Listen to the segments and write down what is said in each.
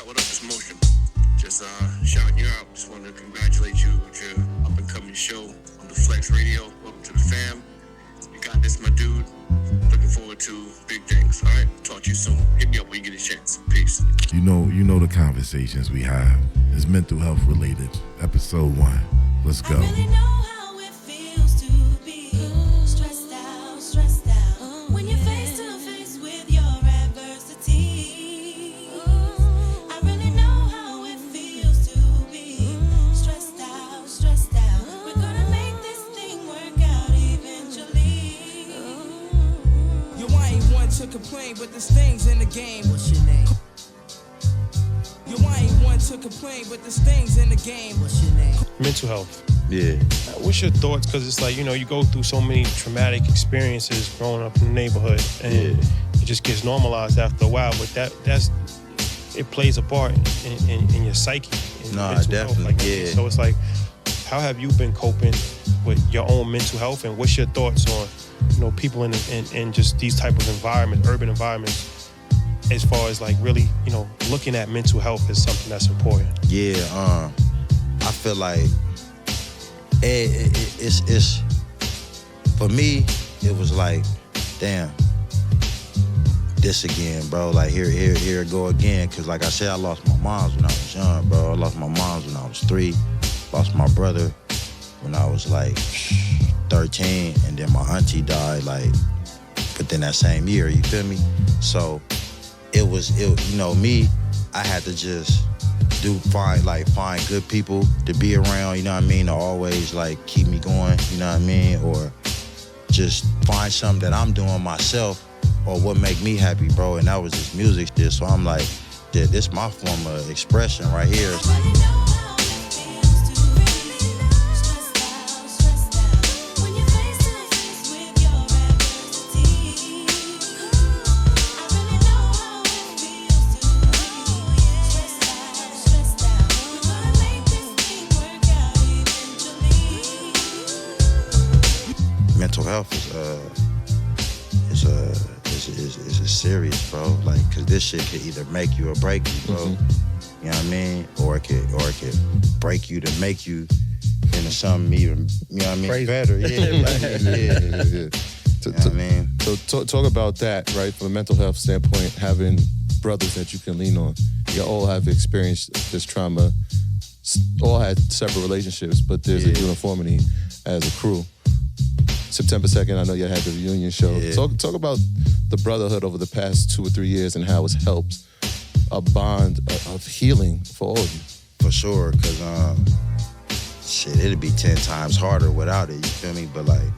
what up? It's Motion. Just shouting you out. Just want to congratulate you with your up-and-coming show on the Flex Radio. Welcome to the fam. You got this, my dude. Looking forward to big things. All right, talk to you soon. Hit me up when you get a chance. Peace. You know the conversations we have is mental health related. Episode 1. Let's go. To complain, but there's things in the game. What's your name? You ain't one to complain, but there's things in the game. What's your name? Mental health. Yeah. What's your thoughts? Because it's like, you go through so many traumatic experiences growing up in the neighborhood, and it just gets normalized after a while. But it plays a part in your psyche. Nah, mental definitely. Health. Yeah. So it's like, how have you been coping with your own mental health, and what's your thoughts on people in just these type of environments, urban environments, as far as like really, looking at mental health as something that's important? Yeah, I feel like it's for me, it was like, damn, this again, bro. Like here it go again. Cause like I said, I lost my moms when I was young, bro. I lost my moms when I was 3. Lost my brother when I was like 13, and then my auntie died like within that same year, you feel me? So it me, I had to just find good people to be around, you know what I mean, to always like keep me going, you know what I mean, or just find something that I'm doing myself or what make me happy, bro, and that was this music shit. So I'm like, yeah, this my form of expression right here. Mental health is serious, bro. Like, cause this shit could either make you or break you, bro. Mm-hmm. You know what I mean? Or it could break you to make you into something even, you know what I mean, better. Yeah, yeah. I mean? So talk about that, right? From a mental health standpoint, having brothers that you can lean on. You all have experienced this trauma. All had separate relationships, but there's a uniformity as a crew. September 2nd, I know you had the reunion show. Yeah. Talk about the brotherhood over the past 2 or 3 years and how it's helped a bond of healing for all of you. For sure, because it'd be 10 times harder without it, you feel me? But like,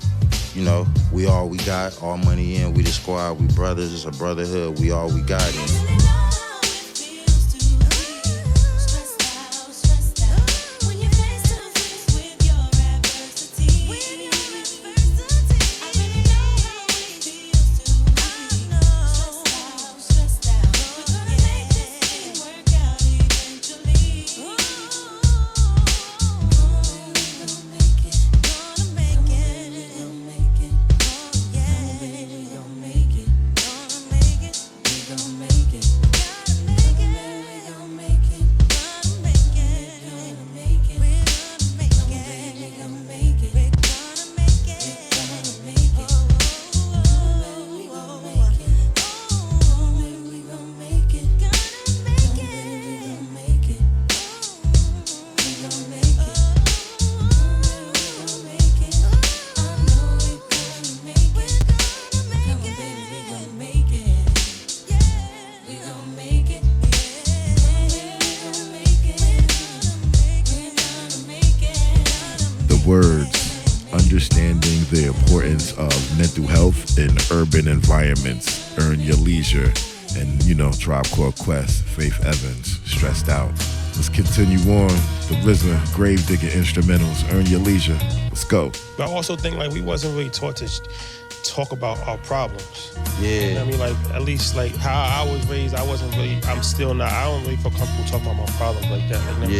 we all we got, all money in, we the squad, we brothers, it's a brotherhood, we all we got in. Words, understanding the importance of mental health in urban environments. Earn Your Leisure, and Tribe Called Quest, Faith Evans, Stressed Out. Let's continue on. The RZA, Gravedigger instrumentals, Earn Your Leisure. Let's go. But I also think like we wasn't really taught to talk about our problems. Yeah. You know what I mean? Like, at least like how I was raised, I don't really feel comfortable talking about my problems like that. Like,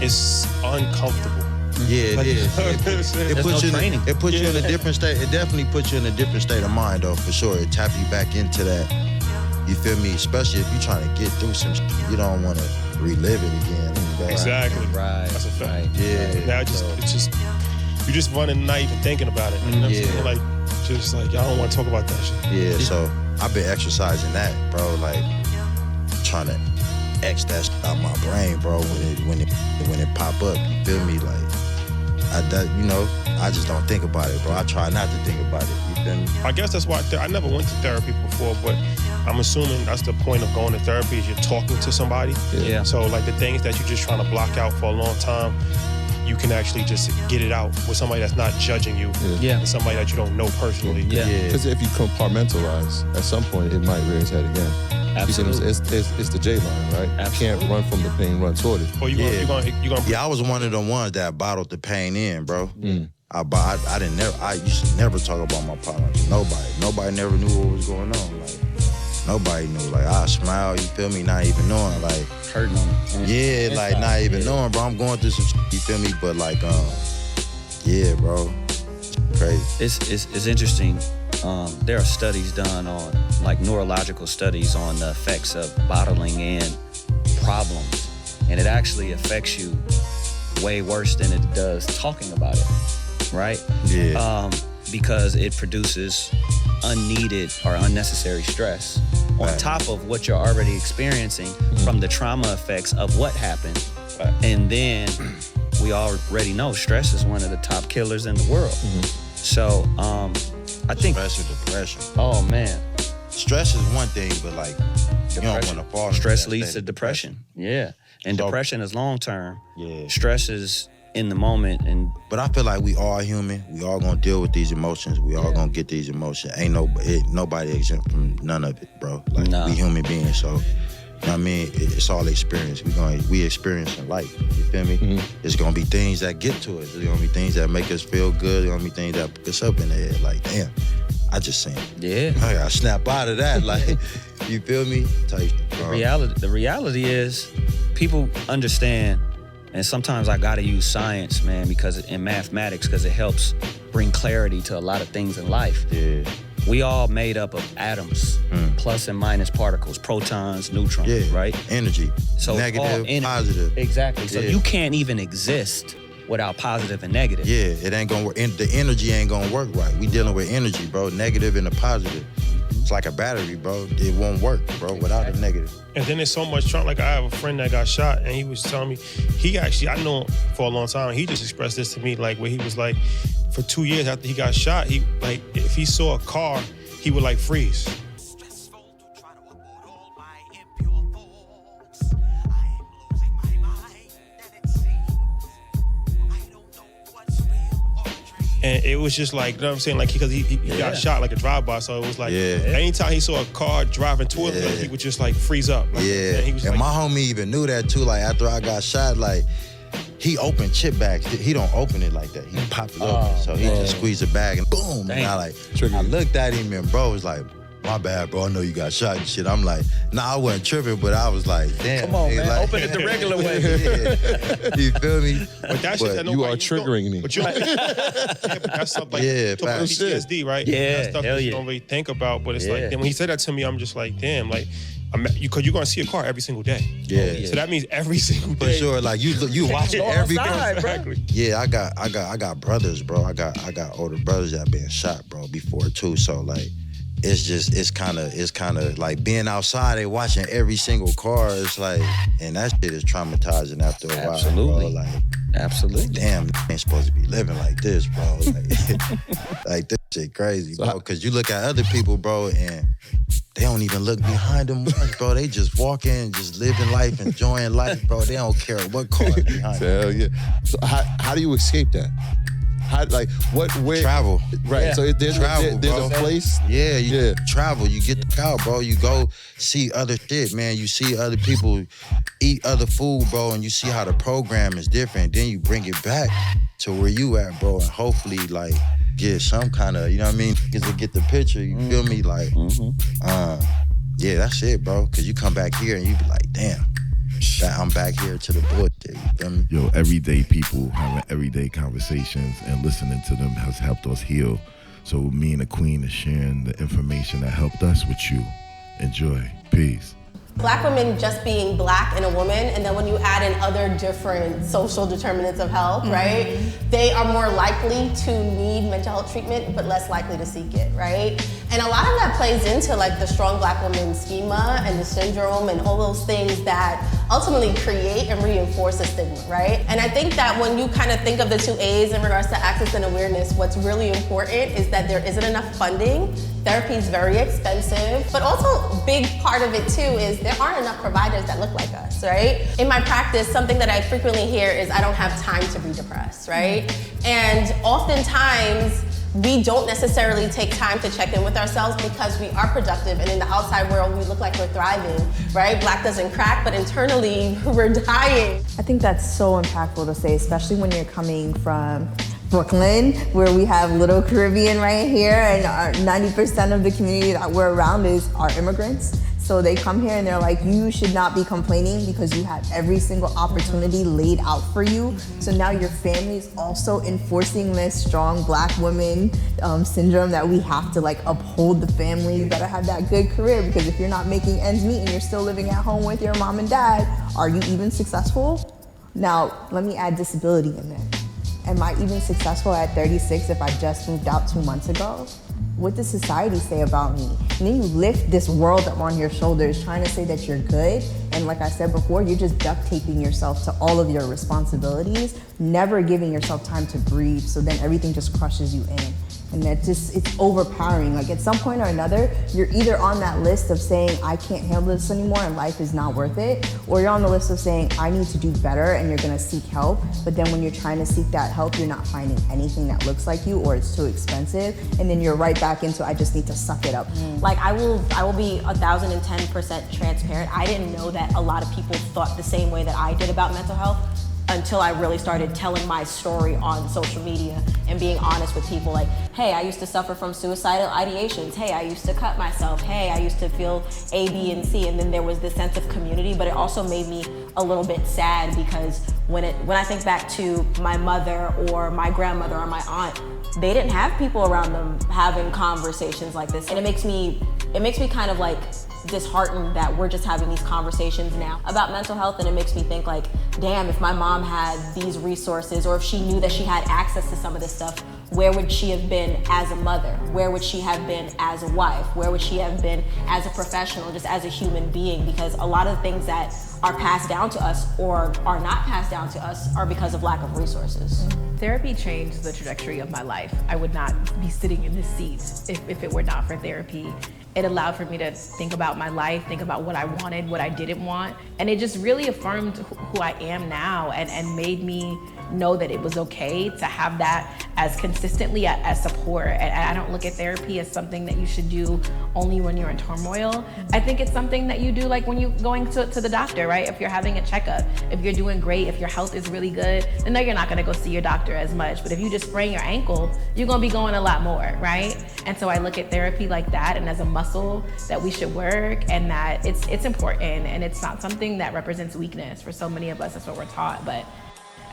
it's uncomfortable. Yeah, like, it is. It puts you in a different state. It definitely puts you in a different state of mind, though, for sure. It taps you back into that You feel me? Especially if you're trying to get through some shit, you don't want to relive it again. Exactly. Right. That's a fact. Right. Yeah. Now it's just you just running not even thinking about it. You know what I'm saying? Like just like y'all don't want to talk about that shit. Yeah, so I've been exercising that, bro. Like trying to X that shit out my brain, bro. When it pop up, you feel me? Like I just don't think about it, bro. I try not to think about it. You feel me? I guess that's why I never went to therapy before, but I'm assuming that's the point of going to therapy is you're talking to somebody. Yeah. So like the things that you're just trying to block out for a long time, you can actually just get it out with somebody that's not judging you. Yeah. And somebody that you don't know personally. Yeah. Because if you compartmentalize, at some point it might rear its head again. Absolutely. Because it's the J line, right? Absolutely. You can't run from the pain, run toward it. Or you're gonna Yeah, I was one of the ones that bottled the pain in, bro. I used to never talk about my problems. Nobody never knew what was going on. Like nobody knew. Like I smile, you feel me? Not even knowing. Like Hurting on it. yeah, like not even knowing, bro. I'm going through some shit, you feel me? But like yeah, bro, crazy. It's interesting. There are studies done on like neurological studies on the effects of bottling in problems, and it actually affects you way worse than it does talking about it, right? Yeah. Because it produces unneeded or unnecessary stress on Right. top of what you're already experiencing from the trauma effects of what happened. And then we already know stress is one of the top killers in the world. So I think Stress or depression. oh man, Stress is one thing, but like you don't want to fall. into stress that leads state to of depression. Yeah. And So- depression is long term. Yeah. Stress is in the moment and But I feel like we all human. We all gonna deal with these emotions. We all gonna get these emotions. Ain't nobody exempt from none of it, bro. Like Nah. we human beings, so you know what I mean. It's all experience. We experiencing life. You feel me? It's gonna be things that get to us. It's gonna be things that make us feel good. It's gonna be things that put us up in the head. Like damn, I just seen. yeah. I gotta snap out of that. Like you feel me? Type. The reality is people understand, and sometimes I gotta use science, man, in mathematics, because it helps bring clarity to a lot of things in life. Yeah. We all made up of atoms, plus and minus particles, protons, neutrons, Yeah. right? Energy. So all Negative, energy. positive. Exactly. So Yeah. you can't even exist without positive and negative. Yeah, it ain't gonna work. The energy ain't gonna work right. We dealing with energy, bro. Negative and a positive. It's like a battery, bro. It won't work, bro, without a negative. And then there's so much trauma. Like I have a friend that got shot, and he was telling me, I know him for a long time. He just expressed this to me, like where he was like, for 2 years after he got shot, he like if he saw a car, he would like freeze. And it was just like, you know what I'm saying? Like, because he got shot like a drive-by. So it was like, anytime he saw a car driving toward him, he would just like freeze up. Like, Yeah, and he was and like, my homie even knew that too. Like after I got shot, like he opened chip bags. He don't open it like that. He popped it open. So he just squeezed a bag and boom. And I I looked at him and bro was like, my bad, bro. I know you got shot and shit. I'm like, nah, I wasn't tripping, but I was like, damn. Come on, nigga, man. like, Open it the regular way. yeah. You feel me? but that shit that You are nobody triggering me. But but that's stuff like Yeah, talk about facts. PTSD, right? Yeah, That's stuff hell that you yeah. don't really think about. But it's Yeah. like, then when he said that to me, I'm just like, damn, like, because you're gonna see a car every single day. Yeah. So that means every single For day. sure, like you watching Go every. outside, bro. Exactly. Yeah, I got brothers, bro. I got older brothers that been shot, bro, before too. So like, it's kind of like being outside and watching every single car. It's like, and that shit is traumatizing after a while, Absolutely. bro. Like, Absolutely. damn, ain't supposed to be living like this, bro. Like, like this shit crazy, bro. Because you look at other people, bro, and they don't even look behind them once, bro. They just walking, just living life, enjoying life, bro. They don't care what car is behind them. Hell yeah. So how do you escape that? How, like where Travel. Right. Yeah. So there's Travel, there's bro. a place. Yeah, you Yeah. travel, you get the out, bro. You go see other shit, man. You see other people eat other food, bro, and you see how the program is different. Then you bring it back to where you at, bro, and hopefully, like, get some kind of, you know what I mean? Get the picture, you feel me? Like, yeah, that's it, bro. Because you come back here and you be like, damn, I'm back here to the bullshit, you feel me? Yo, everyday people having everyday conversations and listening to them has helped us heal. So me and the Queen is sharing the information that helped us with you. Enjoy. Peace. Black women just being black and a woman, and then when you add in other different social determinants of health, right? They are more likely to need mental health treatment, but less likely to seek it, right? And a lot of that plays into like the strong black woman schema and the syndrome and all those things that ultimately create and reinforce a stigma, right? And I think that when you kind of think of the two A's in regards to access and awareness, what's really important is that there isn't enough funding. Therapy is very expensive, but also a big part of it too is there aren't enough providers that look like us, right? In my practice, something that I frequently hear is I don't have time to be depressed, right? And oftentimes, we don't necessarily take time to check in with ourselves because we are productive, and in the outside world, we look like we're thriving, right? Black doesn't crack, but internally, we're dying. I think that's so impactful to say, especially when you're coming from Brooklyn, where we have Little Caribbean right here, and 90% of the community that we're around are immigrants. So they come here and they're like, you should not be complaining because you had every single opportunity laid out for you. So now your family is also enforcing this strong black woman syndrome that we have to like uphold the family. You better have that good career, because if you're not making ends meet and you're still living at home with your mom and dad, are you even successful? Now, let me add disability in there. Am I even successful at 36 if I just moved out 2 months ago? What does society say about me? And then you lift this world up on your shoulders trying to say that you're good. And like I said before, you're just duct taping yourself to all of your responsibilities, never giving yourself time to breathe. So then everything just crushes you in. And it's overpowering. Like at some point or another, you're either on that list of saying, I can't handle this anymore and life is not worth it, or you're on the list of saying, I need to do better, and you're gonna seek help. But then when you're trying to seek that help, you're not finding anything that looks like you, or it's too expensive. And then you're right back into, I just need to suck it up. Like I will be 1,010% transparent. I didn't know that a lot of people thought the same way that I did about mental health until I really started telling my story on social media and being honest with people, like, hey, I used to suffer from suicidal ideations. Hey, I used to cut myself. Hey, I used to feel A, B, and C. And then there was this sense of community, but it also made me a little bit sad because when I think back to my mother or my grandmother or my aunt, they didn't have people around them having conversations like this. And it makes me kind of like disheartened that we're just having these conversations now about mental health, and it makes me think like, damn, if my mom had these resources, or if she knew that she had access to some of this stuff, where would she have been as a mother? Where would she have been as a wife? Where would she have been as a professional, just as a human being? Because a lot of the things that are passed down to us or are not passed down to us are because of lack of resources. Therapy changed the trajectory of my life. I would not be sitting in this seat if it were not for therapy. It allowed for me to think about my life, think about what I wanted, what I didn't want. And it just really affirmed who I am now and made me know that it was okay to have that as consistently as support. And I don't look at therapy as something that you should do only when you're in turmoil. I think it's something that you do like when you're going to the doctor, right? If you're having a checkup, if you're doing great, if your health is really good, then no, you're not gonna go see your doctor as much. But if you just sprain your ankle, you're gonna be going a lot more, right? And so I look at therapy like that and as a muscle that we should work, and that it's important, and it's not something that represents weakness. For so many of us, that's what we're taught. But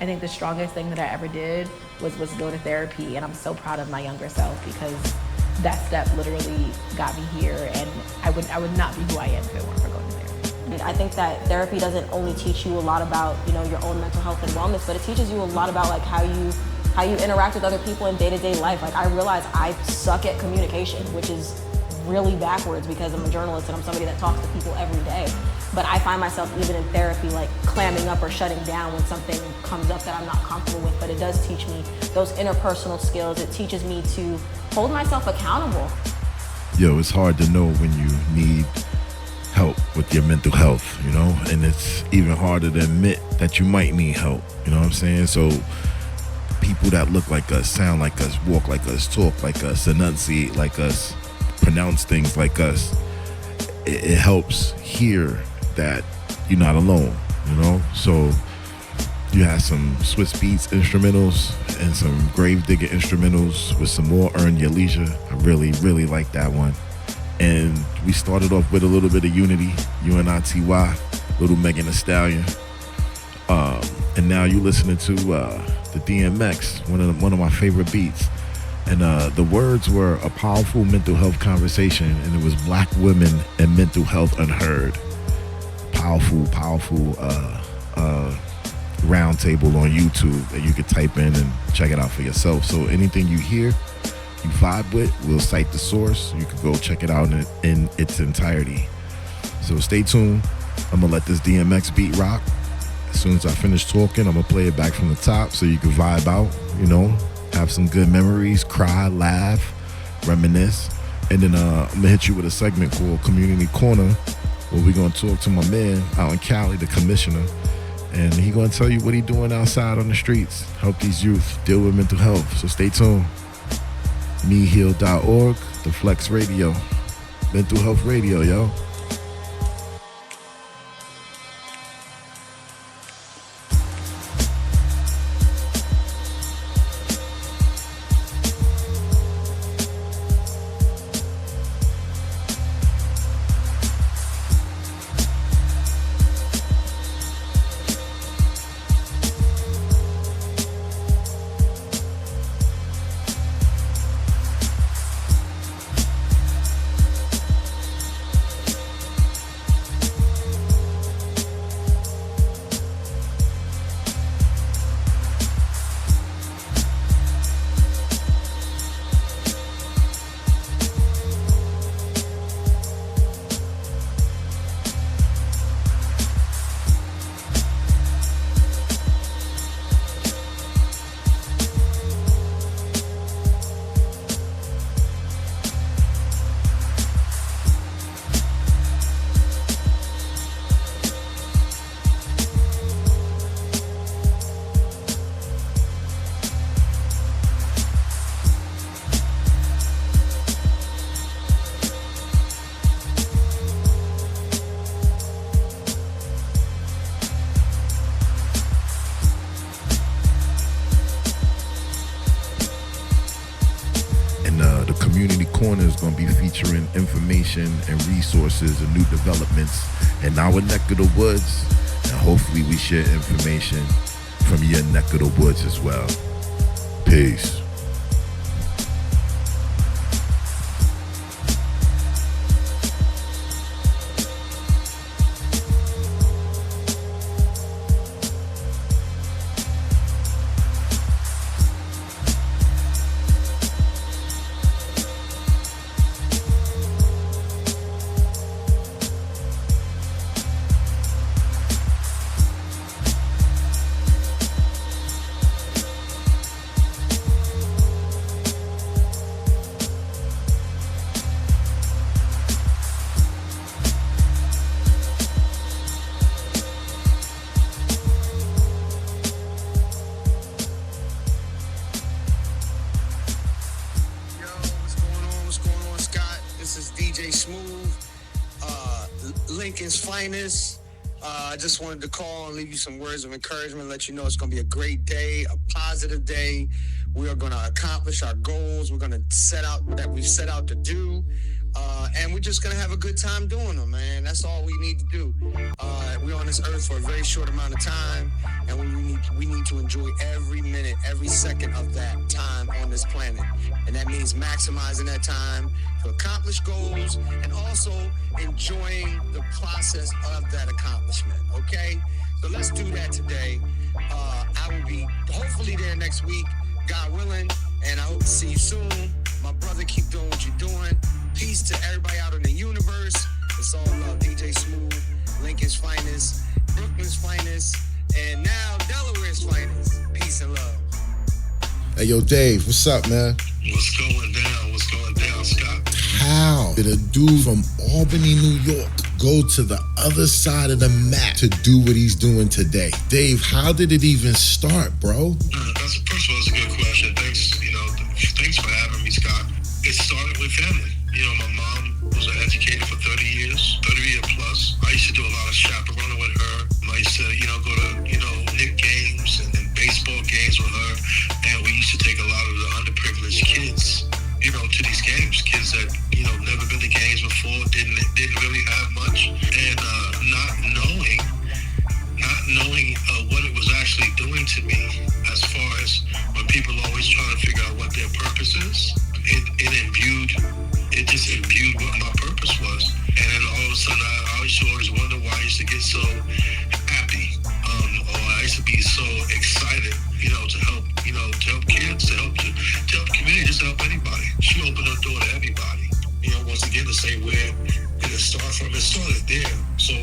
I think the strongest thing that I ever did was go to therapy, and I'm so proud of my younger self because that step literally got me here, and I would not be who I am if it weren't for going to therapy. I think that therapy doesn't only teach you a lot about, your own mental health and wellness, but it teaches you a lot about like how you interact with other people in day-to-day life. Like I realize I suck at communication, which is really backwards because I'm a journalist and I'm somebody that talks to people every day. But I find myself even in therapy like clamming up or shutting down when something comes up that I'm not comfortable with. But it does teach me those interpersonal skills. It teaches me to hold myself accountable. Yo, it's hard to know when you need help with your mental health, and it's even harder to admit that you might need help, you know what I'm saying? So people that look like us, sound like us, walk like us, talk like us, enunciate like us, pronounce things like us, it helps hear that you're not alone, So you have some Swiss Beats instrumentals and some Grave Digger instrumentals with some more Earn Your Leisure. I really, really like that one. And we started off with a little bit of Unity, UNITY, Little Megan Thee Stallion. And now you're listening to the DMX, one of my favorite beats. And the words were a powerful mental health conversation, and it was Black women and mental health unheard. Powerful roundtable on YouTube that you could type in and check it out for yourself. So anything you hear, you vibe with, we'll cite the source. You can go check it out in its entirety. So stay tuned. I'm gonna let this DMX beat rock. As soon as I finish talking, I'm gonna play it back from the top so you can vibe out, you know, have some good memories, cry, laugh, reminisce. And then I'm gonna hit you with a segment called Community Corner, where we're gonna talk to my man out in Cali, the commissioner, and he gonna tell you what he doing outside on the streets, help these youth deal with mental health. So stay tuned. meheal.org, the Flex Radio, mental health radio, yo. Community Corner is going to be featuring information and resources and new developments in our neck of the woods, and hopefully we share information from your neck of the woods as well. Peace. Dj Smoove, Lincoln's finest. I just wanted to call and leave you some words of encouragement, let you know it's going to be a great day, a positive day. We are going to accomplish our goals. We're going to set out that we've set out to do. And we're just going to have a good time doing them, man. That's all we need to do. We're on this earth for a very short amount of time, and we need to enjoy every minute, every second of that time on this planet. And that means maximizing that time to accomplish goals and also enjoying the process of that accomplishment, okay? So let's do that today. I will be hopefully there next week, God willing, and I hope to see you soon. My brother, keep doing what you're doing. Peace to everybody out in the universe. It's all love. DJ Smoove, Lincoln's finest, Brooklyn's finest, and now Delaware's finest. Peace and love. Hey, yo, Dave, what's up, man? What's going down? What's going down, Scott? How did a dude from Albany, New York, go to the other side of the map to do what he's doing today? Dave, how did it even start, bro? First of all, that's a good question. Thanks for having me, Scott. It started with family. You know, my mom was an educator for 30 years, 30 year plus. I used to do a lot of chaperoning with her. I used to, go to, Knick games and baseball games with her. And we used to take a lot of the underprivileged kids, to these games. Kids that, never been to games before, didn't really have much. And not knowing what it was actually doing to me as far as when people are always trying to figure out what their purpose is, it just imbued what my purpose was. And then all of a sudden, I used to always wonder why I used to get so happy, or I used to be so excited, to help, to help kids, to help the community, just to help anybody. She opened her door to everybody. Once again, to say where did it start from? It started there. So I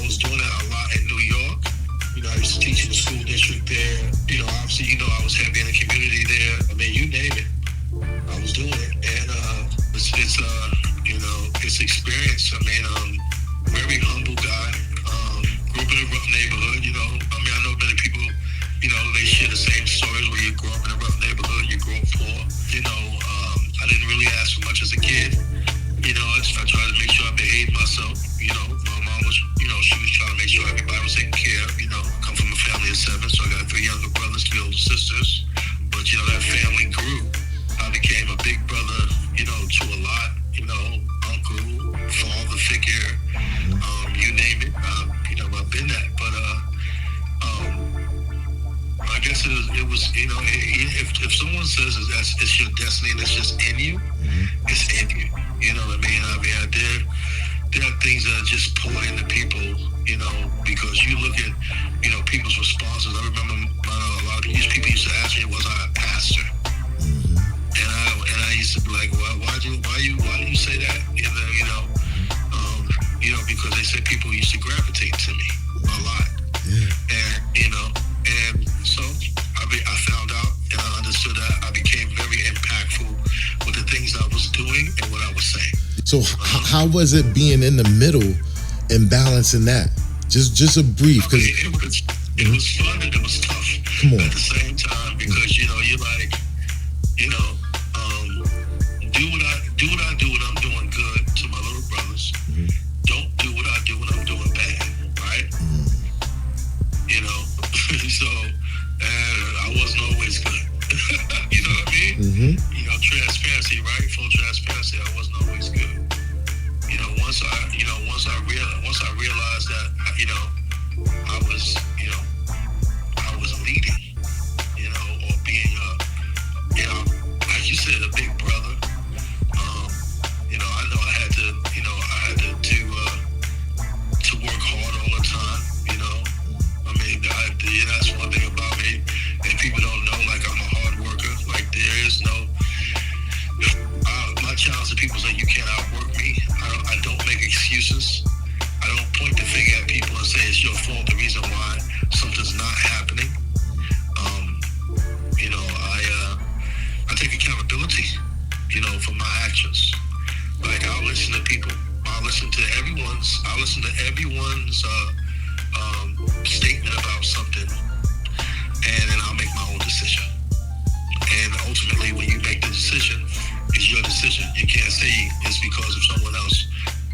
was doing that a lot in New York. I used to teach in the school district there. Obviously, I was heavy in the community there. I mean, you name it, I was doing it. And it's experience. I mean, very humble guy. Grew up in a rough neighborhood. I know many people, they share the same stories where you grow up in a rough neighborhood, you grow up poor. I didn't really ask for much as a kid. I tried to make sure I behaved myself. My mom was, she was trying to make sure everybody was taken care of. I come from a family of 7, so I got 3 younger brothers, 3 older sisters. But, that family grew. I became a big brother, to a lot, uncle, father figure, you name it. I've been that. But I guess it was, if someone says it's your destiny and it's just in you, it's in you. You know what I mean? There are things that are just poured into people, because you look at, people's responses. I remember a lot of people used to ask me, was I a pastor? And I used to be like, well, why do you say that? Because they said people used to gravitate to me a lot. And so I found out and I understood that I became very impactful with the things I was doing and what I was saying. So how was it being in the middle and balancing that? Just a brief, because it was fun and it was tough. Come on. At the same time, because you're like, do what I do when I'm doing good to my little brothers. Don't do what I do when I'm doing bad, right? So I wasn't always good. You know what I mean? Transparency, right? Full transparency. I wasn't always good. Once I realized that, I was leading, or being like you said, a big brother. I know I had to work hard all the time. I mean, that's one thing about me, and people don't know. Like, I'm a hard worker. Like, there is no. My challenge to people is that you can't outwork me. I don't make excuses. I don't point the finger at people and say it's your fault, the reason why something's not happening. I take accountability, for my actions. Like, I'll listen to people. I'll listen to everyone's statement about something, and then I'll make my own decision. And ultimately, when you make the decision, it's your decision. You can't say it's because of someone else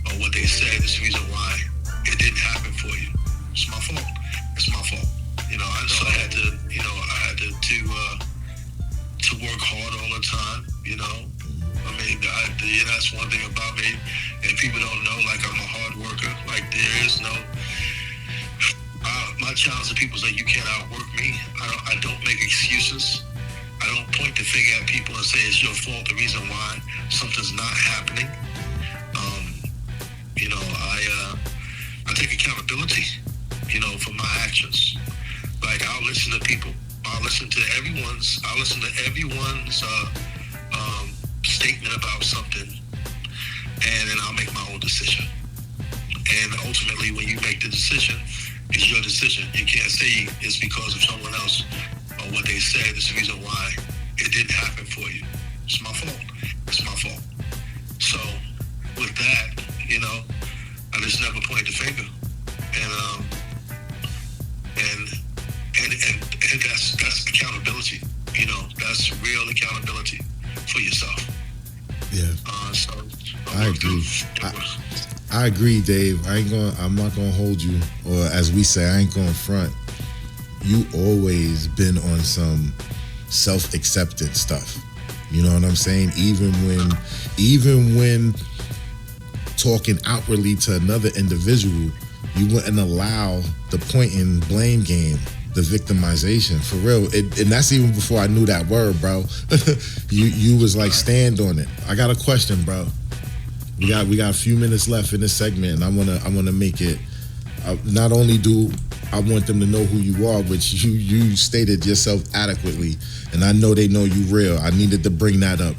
or what they said. It's the reason why it didn't happen for you. It's my fault. It's my fault. I know I had to work hard all the time. I mean, that's one thing about me, and people don't know. Like, I'm a hard worker. Like, there is no. My challenge to people is that you can't outwork me. I don't make excuses. I don't point the finger at people and say it's your fault, the reason why something's not happening. I take accountability, for my actions. Like, I'll listen to people. I'll listen to everyone's statement about something, and then I'll make my own decision. And ultimately, when you make the decision, it's your decision. You can't say it's because of someone else or what they said. It's the reason why it didn't happen for you. It's my fault. It's my fault. So with that, I just never point the finger. And that's accountability. That's real accountability for yourself. Yeah. So I agree. I agree, Dave. I'm not gonna hold you, or as we say, I ain't gonna front. You always been on some self-acceptance stuff. You know what I'm saying? Even when talking outwardly to another individual, you wouldn't allow the point and blame game the victimization, for real. And that's even before I knew that word, bro. you was like, stand on it. I got a question, bro. We got a few minutes left in this segment, and I wanna make it. Not only do I want them to know who you are, which you stated yourself adequately, and I know they know you real. I needed to bring that up.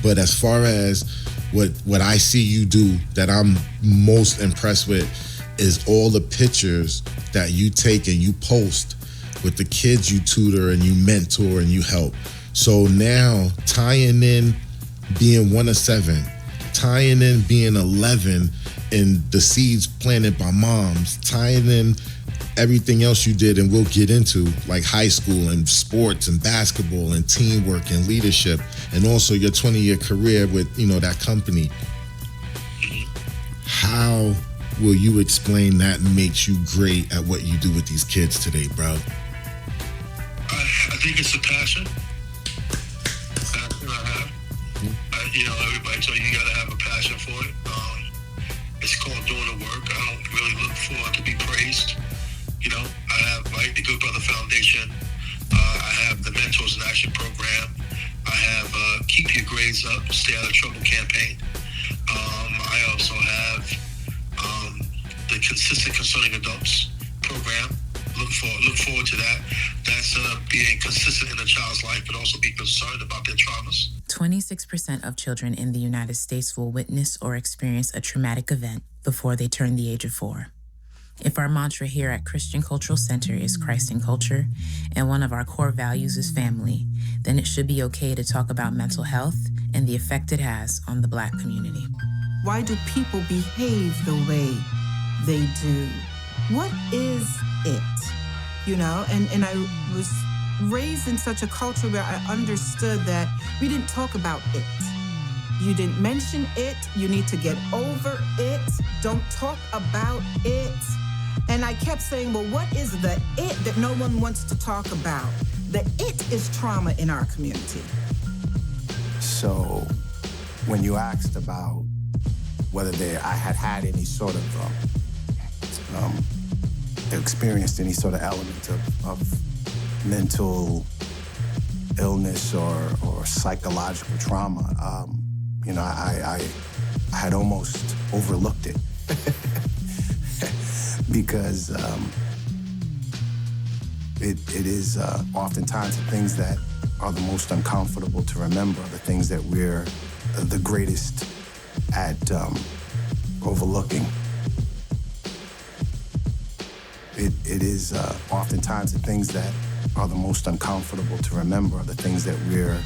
But as far as what I see you do that I'm most impressed with is all the pictures that you take and you post with the kids you tutor and you mentor and you help. So now tying in being 1 of 7, tying in being 11 and the seeds planted by moms, tying in everything else you did, and we'll get into like high school and sports and basketball and teamwork and leadership, and also your 20-year career with, that company. How will you explain that makes you great at what you do with these kids today, bro? I think it's a passion. I have. Everybody tell you gotta have a passion for it. It's called doing the work. I don't really look for to be praised. I have the Good Brother Foundation. I have the Mentors in Action program. I have Keep Your Grades Up, Stay Out of Trouble campaign. I also have the Consistent Concerning Adults program. Look forward to that. That's being consistent in a child's life, but also be concerned about their traumas. 26% of children in the United States will witness or experience a traumatic event before they turn the age of 4. If our mantra here at Christian Cultural Center is Christ in Culture, and one of our core values is family, then it should be okay to talk about mental health and the effect it has on the Black community. Why do people behave the way they do? What is it? And I was raised in such a culture where I understood that we didn't talk about it. You didn't mention it. You need to get over it. Don't talk about it. And I kept saying, well, what is the it that no one wants to talk about? The it is trauma in our community. So when you asked about whether I had any sort of experienced any sort of element of mental illness or psychological trauma, I had almost overlooked it because it is oftentimes the things that are the most uncomfortable to remember, the things that we're the greatest at overlooking. It is oftentimes the things that are the most uncomfortable to remember, the things that we're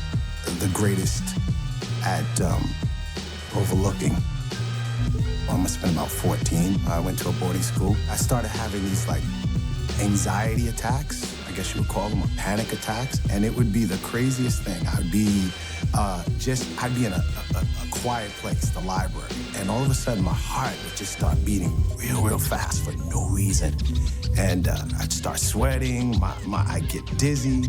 the greatest at overlooking. I must have been about 14. I went to a boarding school. I started having these anxiety attacks, I guess you would call them, or panic attacks, and it would be the craziest thing. I'd be in a quiet place, the library, and all of a sudden my heart would just start beating real fast for no reason. And I'd start sweating, I'd get dizzy,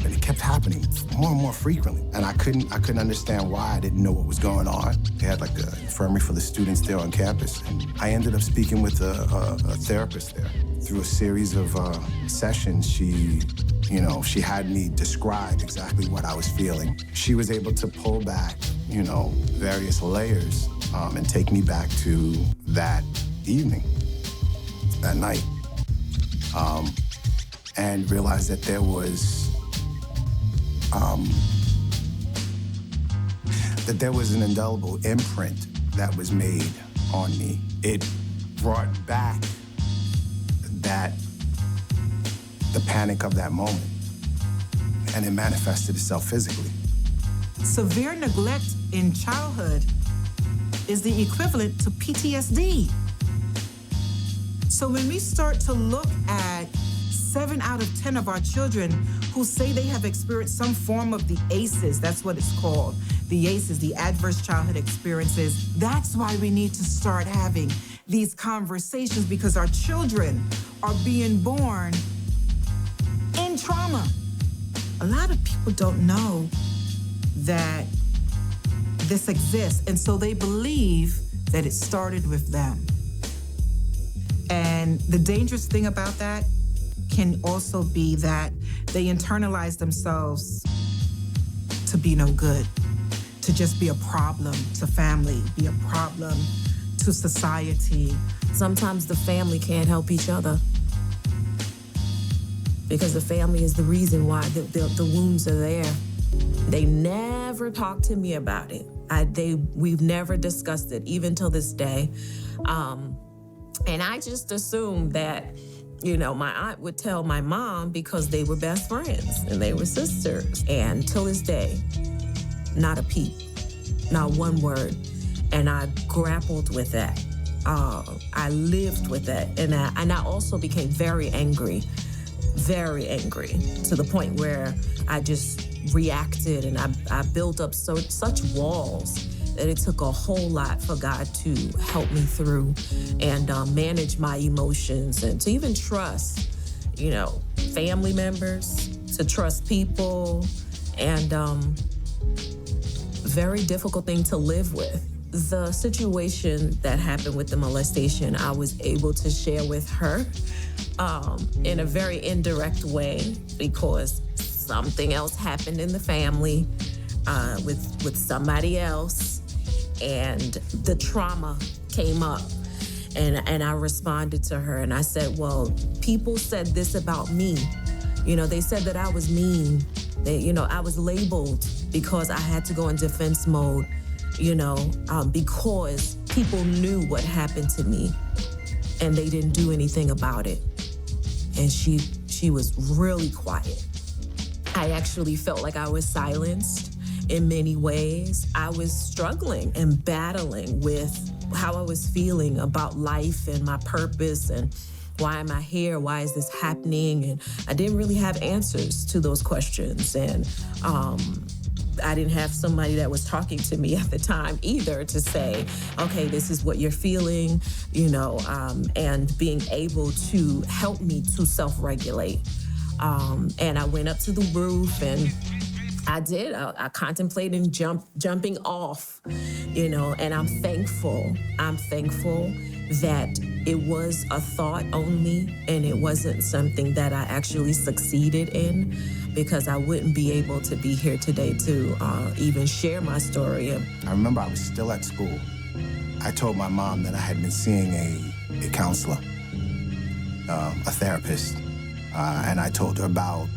and it kept happening more and more frequently. And I couldn't understand why. I didn't know what was going on. They had an infirmary for the students there on campus. And I ended up speaking with a therapist there. Through a series of sessions, she had me describe exactly what I was feeling. She was able to pull back, various layers and take me back to that evening, that night. And realized that there was an indelible imprint that was made on me. It brought back the panic of that moment, and it manifested itself physically. Severe neglect in childhood is the equivalent to PTSD. So when we start to look at 7 out of 10 of our children who say they have experienced some form of the ACEs, that's what it's called, the ACEs, the adverse childhood experiences, that's why we need to start having these conversations, because our children are being born in trauma. A lot of people don't know that this exists, and so they believe that it started with them. And the dangerous thing about that can also be that they internalize themselves to be no good, to just be a problem to family, be a problem to society. Sometimes the family can't help each other because the family is the reason why the wounds are there. They never talk to me about it. We've never discussed it, even till this day. And I just assumed that, my aunt would tell my mom because they were best friends and they were sisters. And till this day, not a peep, not one word. And I grappled with that. I lived with that. And I also became very angry to the point where I just reacted and I built up such walls that it took a whole lot for God to help me through and manage my emotions and to even trust, family members, to trust people, and very difficult thing to live with. The situation that happened with the molestation, I was able to share with her in a very indirect way because something else happened in the family with somebody else, and the trauma came up, and I responded to her and I said, well, people said this about me. They said that I was mean. I was labeled because I had to go in defense mode, because people knew what happened to me and they didn't do anything about it. And she was really quiet. I actually felt like I was silenced in many ways. I was struggling and battling with how I was feeling about life and my purpose and why am I here? Why is this happening? And I didn't really have answers to those questions. And I didn't have somebody that was talking to me at the time either to say, okay, this is what you're feeling, and being able to help me to self-regulate. And I went up to the roof and I did. I contemplated jumping off, and I'm thankful. I'm thankful that it was a thought only and it wasn't something that I actually succeeded in, because I wouldn't be able to be here today to even share my story. I remember I was still at school. I told my mom that I had been seeing a counselor, a therapist, and I told her about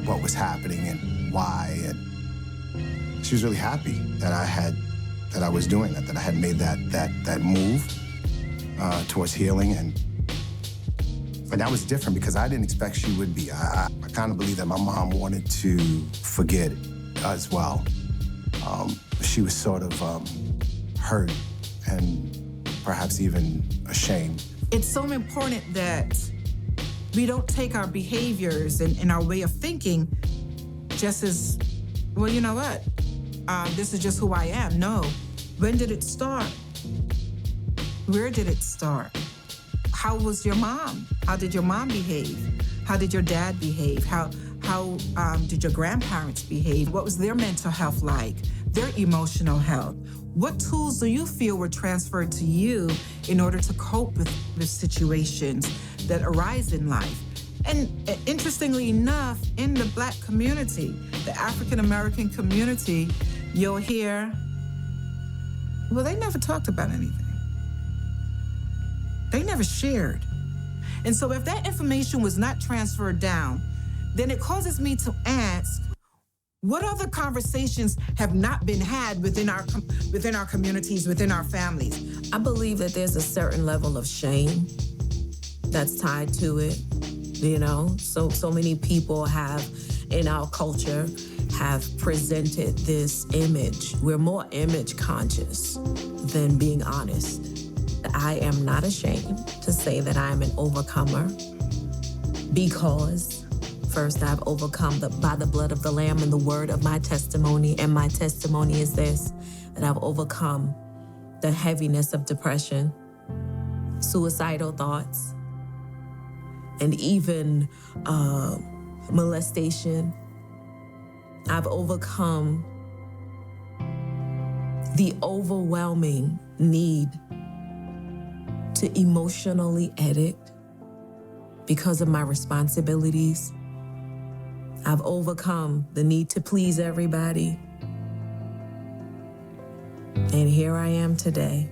what was happening and why, and she was really happy that I was doing that I had made that move towards healing, and that was different because I didn't expect she would be. I kind of believe that my mom wanted to forget as well. She was sort of hurt and perhaps even ashamed. It's so important that we don't take our behaviors and our way of thinking just as, well, you know what? This is just who I am. No. When did it start? Where did it start? How was your mom? How did your mom behave? How did your dad behave? How did your grandparents behave? What was their mental health like? Their emotional health? What tools do you feel were transferred to you in order to cope with the situations that arise in life? And interestingly enough, in the Black community, the African American community, you'll hear, well, they never talked about anything. They never shared. And so if that information was not transferred down, then it causes me to ask, what other conversations have not been had within our communities, within our families? I believe that there's a certain level of shame that's tied to it, So many people have, in our culture, have presented this image. We're more image conscious than being honest. I am not ashamed to say that I am an overcomer because first I've overcome by the blood of the Lamb and the word of my testimony. And my testimony is this, that I've overcome the heaviness of depression, suicidal thoughts, and even molestation. I've overcome the overwhelming need to emotionally edit because of my responsibilities. I've overcome the need to please everybody. And here I am today,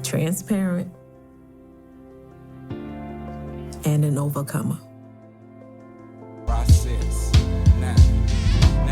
transparent and an overcomer. Process. Now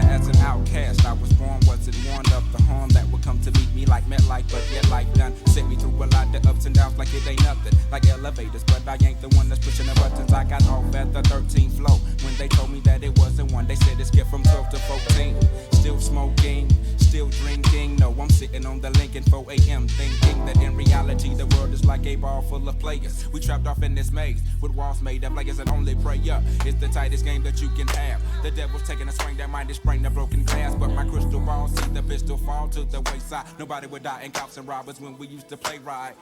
as an outcast, I was born, wasn't warned of the harm that would come to meet me like MetLife, but yet life done sent me through a lot of ups and downs like it ain't nothing, like elevators, but I ain't the one that's pushing the buttons. I got off at the 13th floor when they told me that it wasn't one. They said it's skipped from 12 to 14. Still smoking, still drinking. No, I'm sitting on the Lincoln 4 a.m. thinking that in reality the world is like a ball full of players. We trapped off in this maze with walls made of layers and only prayer is the tightest game that you can have. The devil's taking a swing, that mind is spraying the broken glass, but my crystal ball see the pistol fall to the wayside. Nobody would die in cops and robbers when we used to play ride.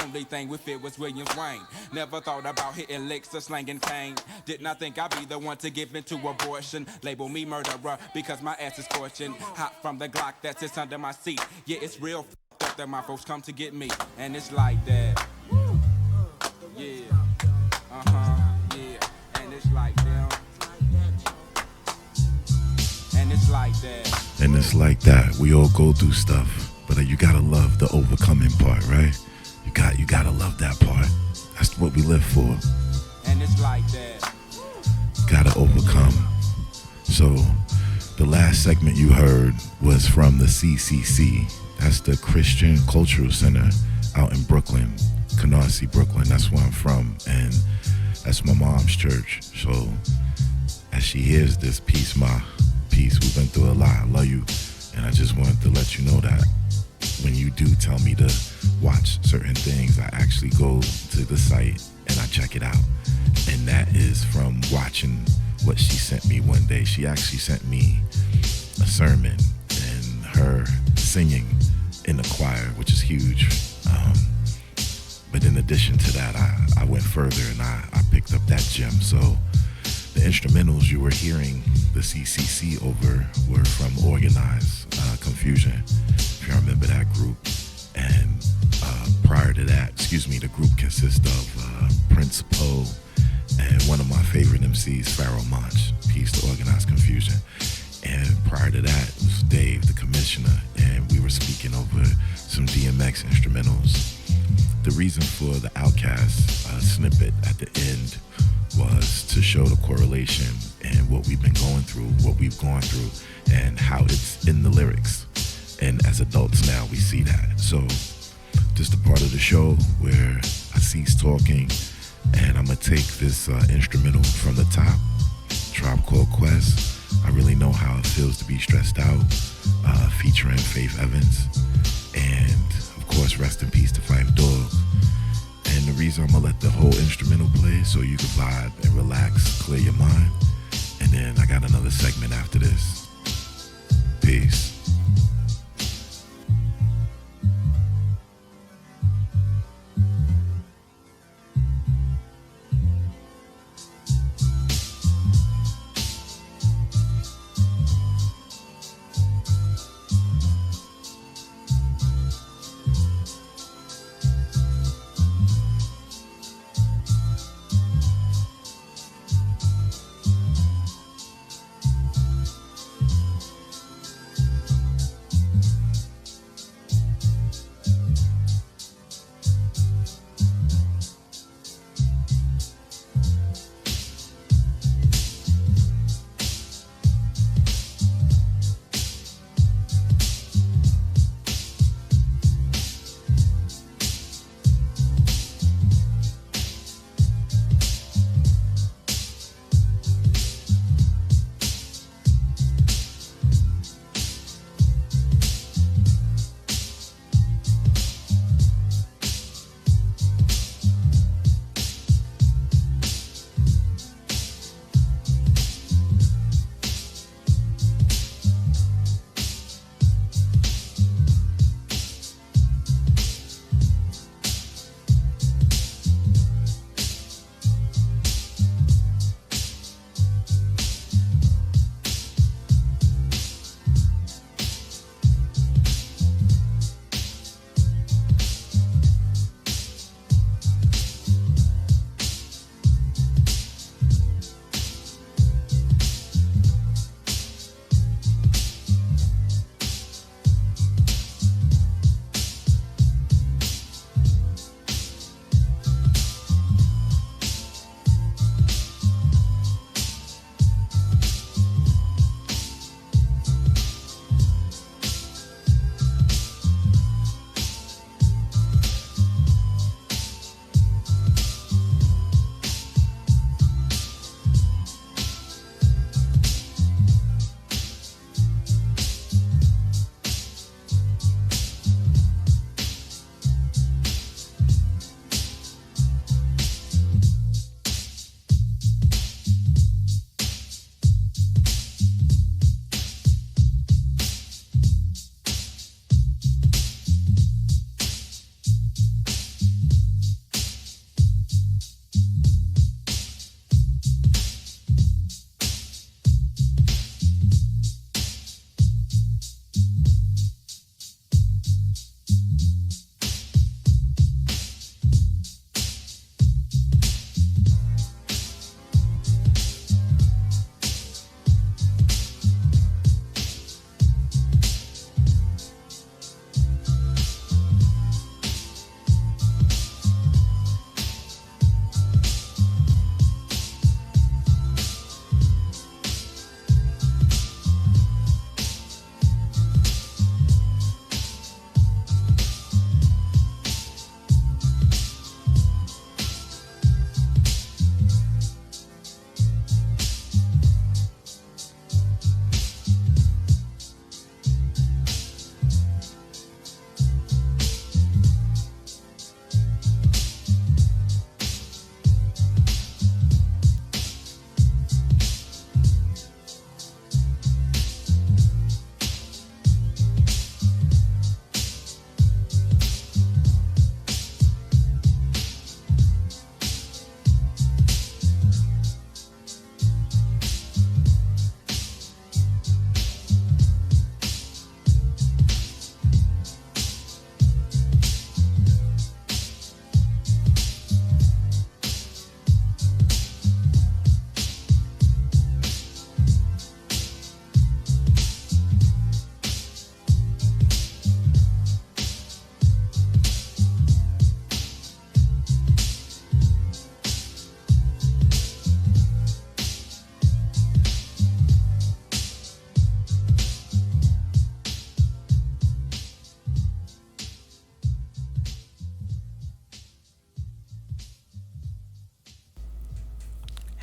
Only thing we feared was Williams Wayne. Never thought about hitting licks or slanging cane. Did not think I'd be the one to give into abortion. Label me murderer because my ass is scorching hot from the Glock that sits under my seat. Yeah, it's real f***ed that my folks come to get me, and it's like that. Yeah, yeah, and it's like them. And it's like that. And it's like that. We all go through stuff, but you gotta love the overcoming part, right? You gotta love that part. That's what we live for. And it's like that. Gotta overcome. So, the last segment you heard was from the CCC. That's the Christian Cultural Center out in Brooklyn, Canarsie, Brooklyn. That's where I'm from, and that's my mom's church. So, as she hears this piece, we've been through a lot. I love you, and I just wanted to let you know that when you do tell me to watch certain things, I actually go to the site and I check it out. And that is from watching what she sent me one day. She actually sent me a sermon and her singing in the choir, which is huge. But in addition to that, I went further and I picked up that gem. So the instrumentals you were hearing the CCC over were from Organized Confusion, if you remember that group. And prior to that, the group consists of Prince Poe and one of my favorite MCs, Pharaoh Monch. Peace to Organized Confusion. And prior to that was Dave, the commissioner, and we were speaking over some DMX instrumentals. The reason for the Outkast snippet at the end was to show the correlation and what we've been going through, what we've gone through, and how it's in the lyrics. And as adults now, we see that. So just a part of the show where I cease talking, and I'm gonna take this instrumental from the top, Tribe Called Quest. I really know how it feels to be stressed out, featuring Faith Evans. And of course, rest in peace to Phife Dawg. And the reason I'm gonna let the whole instrumental play so you can vibe and relax, clear your mind. And then I got another segment after this. Peace.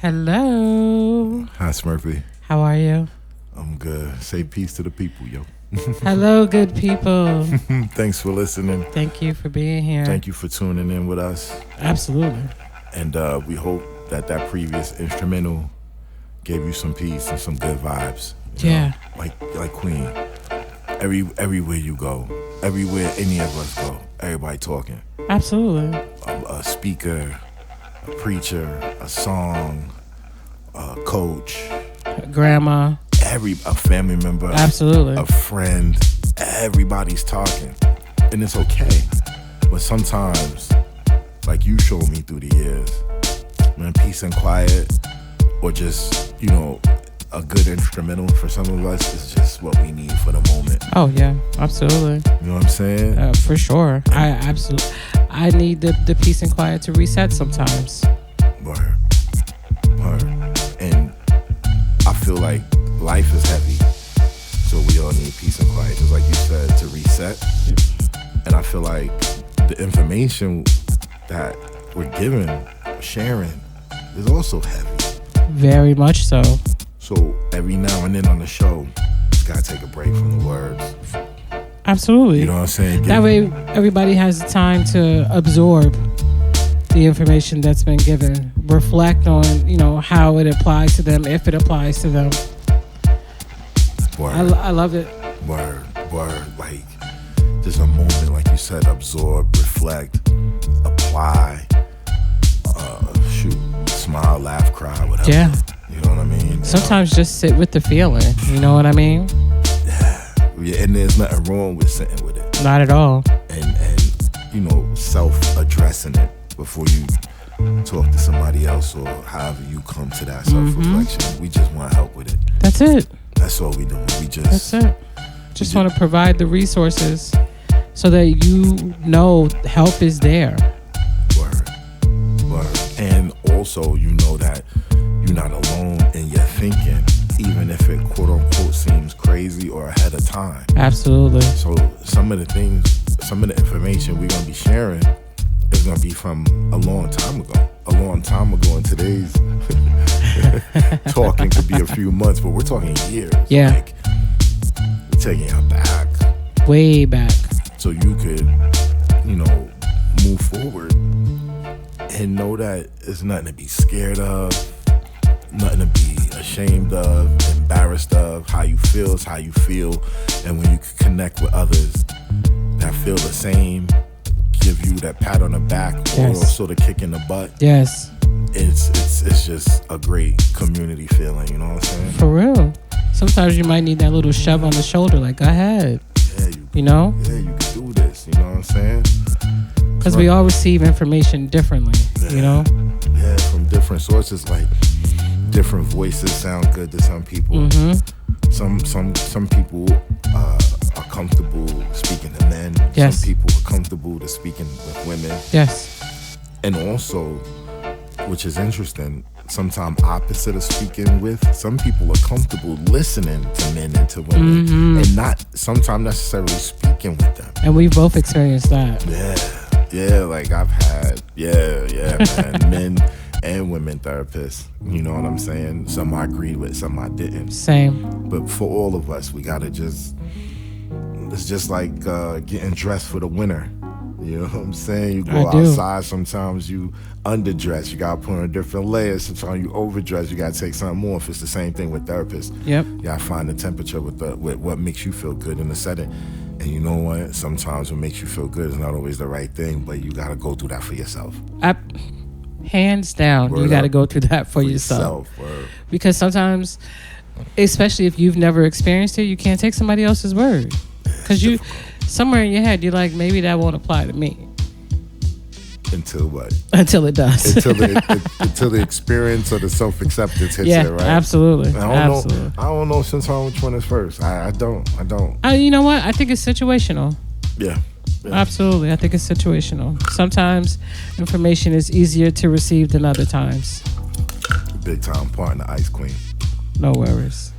Hello. Hi, Smurfy. How are you? I'm good. Say peace to the people, yo. Hello, good people. Thanks for listening. Thank you for being here. Thank you for tuning in with us. Absolutely. And we hope that previous instrumental gave you some peace and some good vibes. Yeah. Know? Like Queen. Everywhere you go, everywhere any of us go, everybody talking. Absolutely. A speaker, a preacher, a song, a coach, grandma, a family member, absolutely, a friend. Everybody's talking, and it's okay. But sometimes, like you showed me through the years, man, peace and quiet, or just a good instrumental for some of us is just what we need for the moment. Oh yeah, absolutely. You know what I'm saying? For sure. I need the peace and quiet to reset sometimes. Word. And I feel like life is heavy, so we all need peace and quiet, just like you said, to reset. And I feel like the information that we're giving, sharing, is also heavy. Very much so. So every now and then on the show, just gotta take a break from the words. Absolutely. You know what I'm saying? That way everybody has the time to absorb the information that's been given. Reflect on, how it applies to them, if it applies to them. Word. I love it. Word. Like, just a moment, like you said, absorb, reflect, apply, smile, laugh, cry, whatever. Yeah. You know what I mean? Sometimes just sit with the feeling. You know what I mean? Yeah, and there's nothing wrong with sitting with it. Not at all. And self-addressing it before you talk to somebody else, or however you come to that self-reflection. We just want help with it. That's it. That's all we do. That's it. Just want to provide the resources so that help is there. Word. And also, that you're not alone in your thinking, even if it quote-unquote seems crazy or ahead of time. Absolutely. So some of the information we're going to be sharing is going to be from a long time ago. In today's talking could be a few months, but we're talking years. Yeah. Like, we're taking it back. Way back. So you could, move forward and know that it's nothing to be scared of, nothing to be ashamed of, embarrassed of. How you feel is how you feel. And when you can connect with others that feel the same, give you that pat on the back, or sort of kick in the butt. Yes. It's just a great community feeling, you know what I'm saying? For real. Sometimes you might need that little shove on the shoulder, like, go ahead. Yeah, you know? Yeah, you can do this, you know what I'm saying? Because we all receive information differently, Yeah, from different sources. Like, different voices sound good to some people. Mm-hmm. Some people are comfortable speaking to men. Yes. Some people are comfortable to speaking with women. Yes. And also, which is interesting, sometimes opposite of speaking with, some people are comfortable listening to men and to women, and not sometimes necessarily speaking with them. And we've both experienced that. Yeah, like I've had, man, men and women therapists. You know what I'm saying? Some I agreed with, some I didn't. Same. But for all of us, we gotta it's just like getting dressed for the winter. You know what I'm saying? You go outside, sometimes you underdress. You gotta put on different layers. Sometimes you overdress. You gotta take something more. If it's the same thing with therapists. Yep. You gotta find the temperature with what makes you feel good in the setting. And you know what? Sometimes what makes you feel good is not always the right thing, but you gotta go through that for yourself. Hands down, you gotta go through that for yourself. Because sometimes, especially if you've never experienced it, you can't take somebody else's word. Because somewhere in your head, you're like, maybe that won't apply to me. Until what? Until it does. until the experience or the self-acceptance hits it, right? Absolutely. I don't know sometimes which one is first. I don't. You know what? I think it's situational. Yeah. Absolutely. I think it's situational. Sometimes information is easier to receive than other times. Big time partner, Ice Queen. No worries.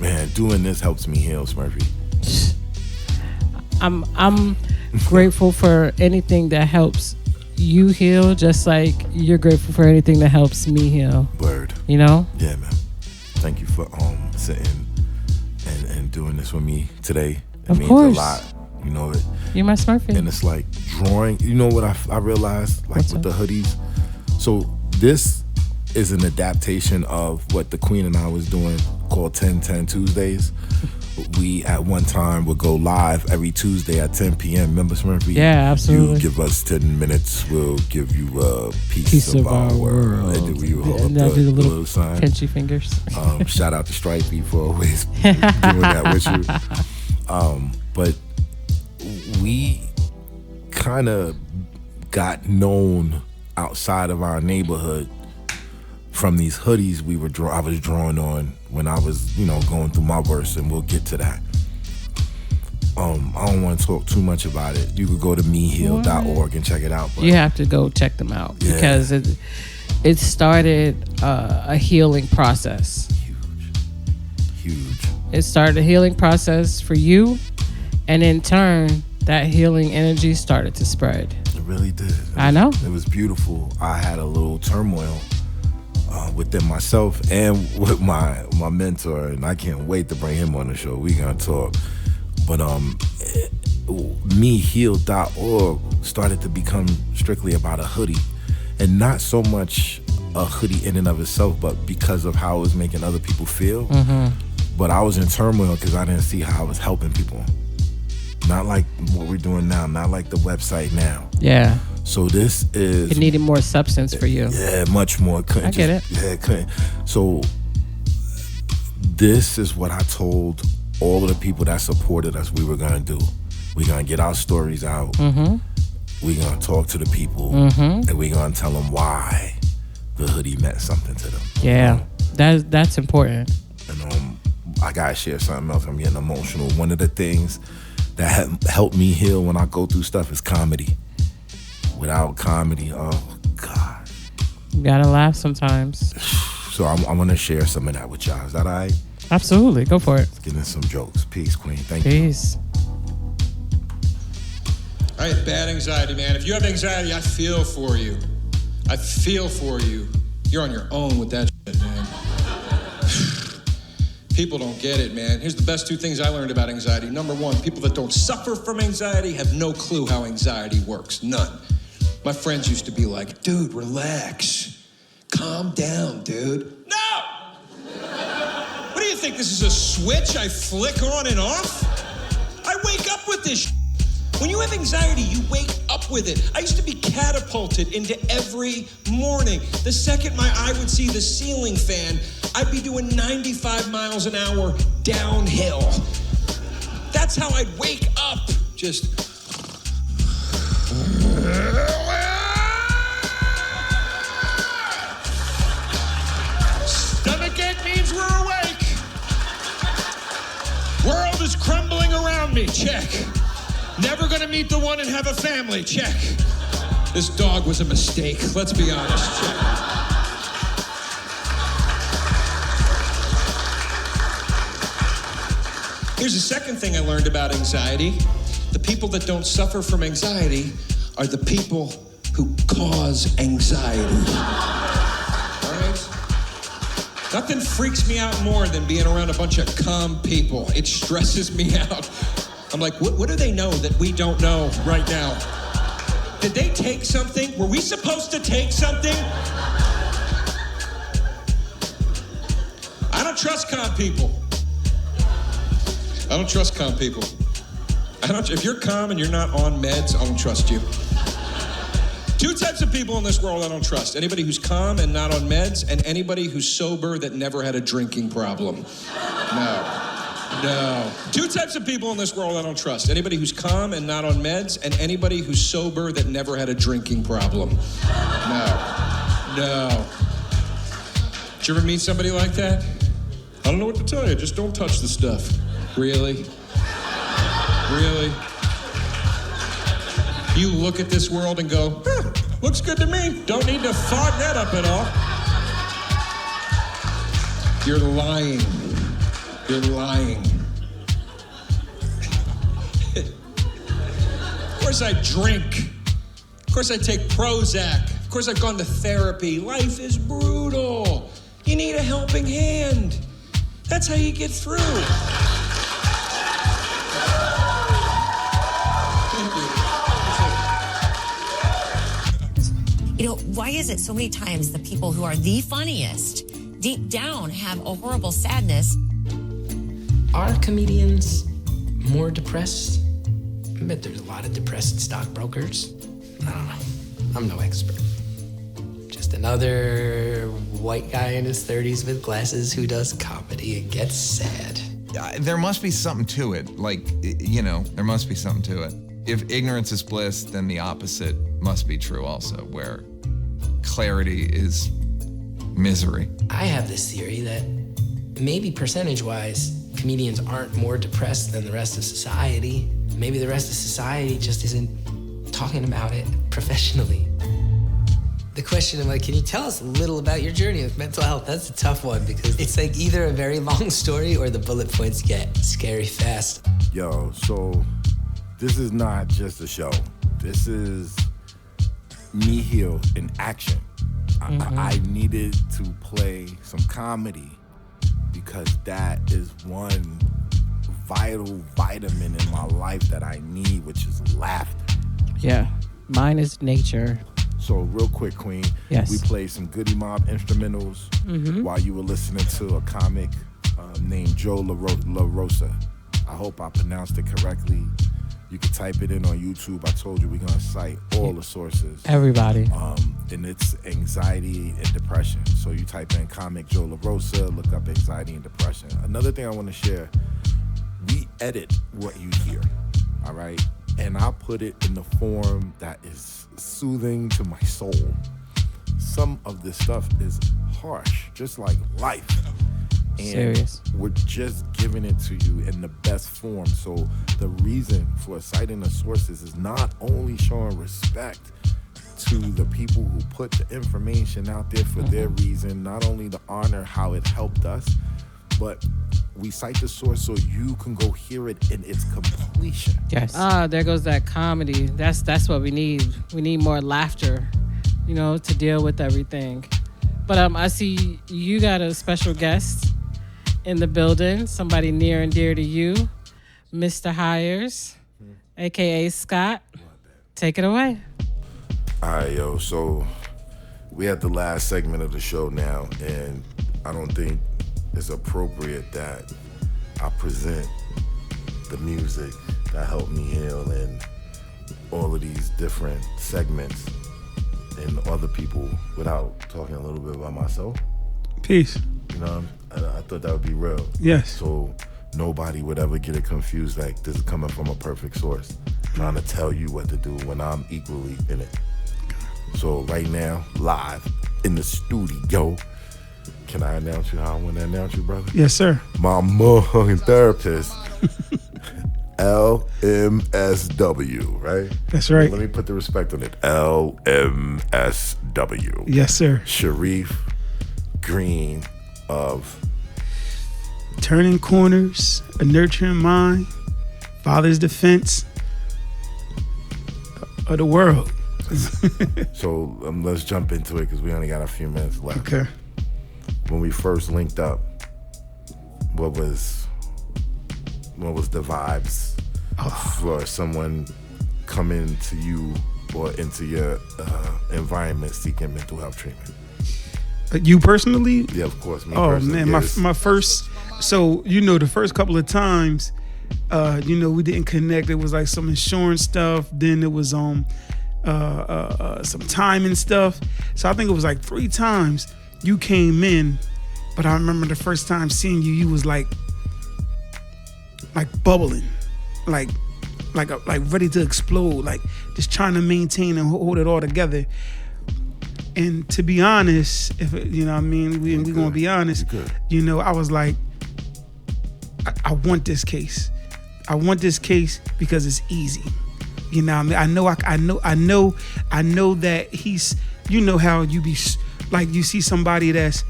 Man, doing this helps me heal, Smurfy. I'm grateful for anything that helps you heal, just like you're grateful for anything that helps me heal. Word. You know? Yeah, man. Thank you for sitting and doing this with me today. It Of means course. a lot. You know, You're my Smurfie. and it's like drawing. You know what I realized, like What's with up? the hoodies. So this is an adaptation of what the Queen and I was doing, called 10-10 Tuesdays. We at one time would go live every Tuesday at 10 p.m. Remember, Smurfy? Yeah, absolutely. You give us 10 minutes, we'll give you a piece of our world. And then we will hold And up I do the the little little sign. pinchy fingers. Shout out to Stripey for always doing that with you. But we kind of got known outside of our neighborhood from these hoodies I was drawing on when I was, going through my verse, and we'll get to that. I don't want to talk too much about it. You could go to meheal.org and check it out. But You have to go check them out Yeah. because it started a healing process. Huge. It started a healing process for you, and in turn, that healing energy started to spread. It really did. I know. It was beautiful. I had a little turmoil within myself and with my mentor, and I can't wait to bring him on the show. We gonna talk. But meheal.org started to become strictly about a hoodie, and not so much a hoodie in and of itself, but because of how it was making other people feel. Mm-hmm. But I was in turmoil because I didn't see how I was helping people. Not like what we're doing now, not like the website now. Yeah. So this is... It needed more substance for you. Yeah, much more. I get it. Yeah, it couldn't. So this is what I told all of the people that supported us we were going to do. We're going to get our stories out. Mm-hmm. We're going to talk to the people. Mm-hmm. And we're going to tell them why the hoodie meant something to them. Yeah, that's important. And I got to share something else. I'm getting emotional. One of the things that helped me heal when I go through stuff is comedy. Without comedy, oh God. You gotta laugh sometimes. So I want to share some of that with y'all. Is that all right? Absolutely, go for it. Let's get in some jokes. Peace, Queen. Thank you. Peace. I have bad anxiety, man. If you have anxiety, I feel for you. I feel for you. You're on your own with that shit, man. People don't get it, man. Here's the best two things I learned about anxiety. Number one, people that don't suffer from anxiety have no clue how anxiety works. None. My friends used to be like, dude, relax. Calm down, dude. No! What do you think, this is a switch I flick on and off? I wake up with this shit. When you have anxiety, you wake up with it. I used to be catapulted into every morning. The second my eye would see the ceiling fan, I'd be doing 95 miles an hour downhill. That's how I'd wake up. Just... Stomachache means we're awake. World is crumbling around me. Check. Never gonna meet the one and have a family. Check. This dog was a mistake. Let's be honest. Check. Here's the second thing I learned about anxiety. The people that don't suffer from anxiety are the people who cause anxiety. All right? Nothing freaks me out more than being around a bunch of calm people. It stresses me out. I'm like, what do they know that we don't know right now? Did they take something? Were we supposed to take something? I don't trust calm people. I don't trust calm people. If you're calm and you're not on meds, I don't trust you. Two types of people in this world I don't trust. Anybody who's calm and not on meds, and anybody who's sober that never had a drinking problem. No. Two types of people in this world I don't trust. Anybody who's calm and not on meds, and anybody who's sober that never had a drinking problem. No. Did you ever meet somebody like that? I don't know what to tell you, just don't touch the stuff. Really? You look at this world and go, looks good to me. Don't need to fog that up at all. You're lying. Of course I drink. Of Of course I take Prozac. Of course I've gone to therapy. Life is brutal. You need a helping hand. That's how you get through. You know, why is it so many times the people who are the funniest deep down have a horrible sadness? Are comedians more depressed? I bet there's a lot of depressed stockbrokers. I don't know. I'm no expert. Just another white guy in his 30s with glasses who does comedy and gets sad. There must be something to it. Like, you know, there must be something to it. If ignorance is bliss, then the opposite must be true also, where clarity is misery. I have this theory that maybe percentage-wise, comedians aren't more depressed than the rest of society. Maybe the rest of society just isn't talking about it professionally. The question of like, can you tell us a little about your journey with mental health? That's a tough one because it's like either a very long story or the bullet points get scary fast. Yo, so this is not just a show. This is me healed in action. I needed to play some comedy because that is one vital vitamin in my life that I need, which is laughter. Yeah, mine is nature. So real quick, Queen, Yes. we played some Goody Mob instrumentals while you were listening to a comic named Joe La Rosa. I hope I pronounced it correctly. You can type it in on YouTube. I told you we're gonna cite all the sources. Everybody. And it's anxiety and depression. So you type in comic Joe La Rosa, look up anxiety and depression. Another thing I want to share, we edit what you hear, all right? And I put it in the form that is soothing to my soul. Some of this stuff is harsh, just like life. And Serious. we're just giving it to you in the best form. So the reason for citing the sources is not only showing respect to the people who put the information out there for their reason, not only to honor how it helped us, but we cite the source so you can go hear it in its completion. Yes. There goes that comedy. That's what we need. We need more laughter, you know, to deal with everything. But I see you got a special guest in the building, somebody near and dear to you, Mr. Hires, aka Scott. Take it away. All right, yo, so we at the last segment of the show now, and I don't think it's appropriate that I present the music that helped me heal and all of these different segments and other people without talking a little bit about myself. Peace. You know, I thought that would be real. Yes. So nobody would ever get it confused like this is coming from a perfect source, trying to tell you what to do when I'm equally in it. So right now, live in the studio, can I announce you how I want to announce you, brother? Yes, sir. My motherfucking therapist, LMSW, right? That's right. Let me put the respect on it. LMSW. Yes, sir. Sharif Green of Turning Corners, A Nurturing Mind, Father's Defense of the World. So let's jump into it because we only got a few minutes left. Okay. When we first linked up, what was the vibes for someone coming to you or into your environment seeking mental health treatment? You personally? Yeah, of course. Me oh personally, man, yes. my first. So the first couple of times, we didn't connect. It was like some insurance stuff. Then it was some timing stuff. So I think it was like 3 times you came in, but I remember the first time seeing you, you was like bubbling, like ready to explode, like just trying to maintain and hold it all together. And to be honest, if we gonna be honest, I was like, I want this case. I want this case because it's easy. You know what I mean? I know that he's, how you be like, you see somebody that's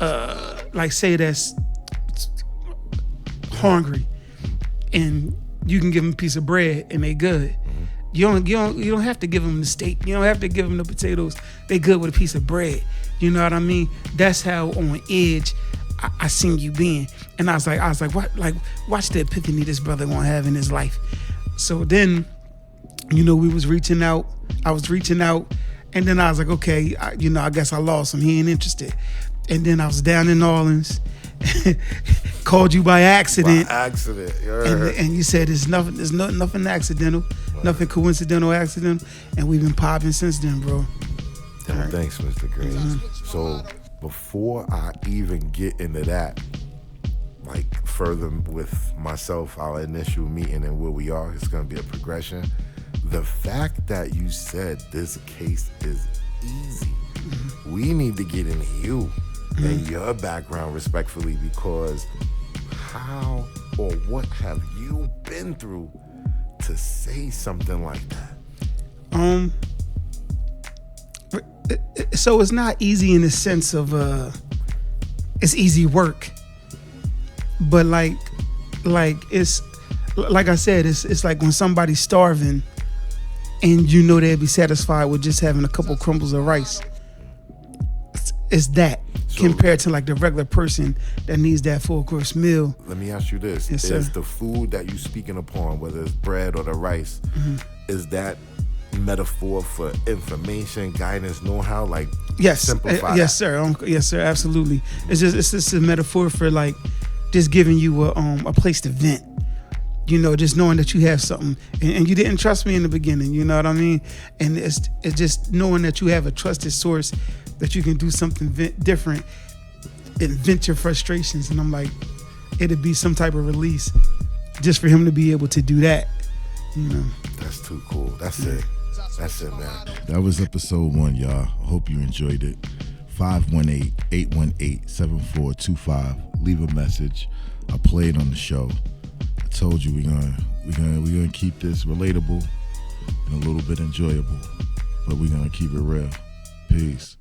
that's hungry and you can give them a piece of bread and they good. You don't have to give them the steak. You don't have to give them the potatoes. They good with a piece of bread. You know what I mean? That's how on edge I seen you being. And I was like, what? Like, watch the epiphany this brother gonna have in his life. So then, we was reaching out. I was reaching out, and then I was like, okay, I guess I lost him. He ain't interested. And then I was down in New Orleans, called you by accident. By accident, and you said there's nothing accidental, nothing coincidental, accidental, and we've been popping since then, bro. Thanks, Mr. Green. Mm-hmm. So before I even get into that, like further with myself, our initial meeting and where we are, it's gonna be a progression. The fact that you said this case is easy, we need to get into you and your background respectfully, because how or what have you been through to say something like that? So it's not easy in the sense of it's easy work, but like it's like I said, it's like when somebody's starving and they'd be satisfied with just having a couple crumbles of rice. It's that compared to like the regular person that needs that full course meal. Let me ask you this: Yes, is sir. the food that you speaking upon, whether it's bread or the rice, is that metaphor for information, guidance, know-how? Like, Yes, simplify yes, sir. Yes, sir. Absolutely. It's just a metaphor for like just giving you a place to vent. Just knowing that you have something, and you didn't trust me in the beginning. You know what I mean? And it's just knowing that you have a trusted source that you can do something different and vent your frustrations. And I'm like, it'd be some type of release just for him to be able to do that. That's too cool. That's it. That's it, man. That was episode 1, y'all. Hope you enjoyed it. 518-818-7425. Leave a message. I played on the show. I told you we're gonna keep this relatable and a little bit enjoyable, but we're gonna keep it real. Peace.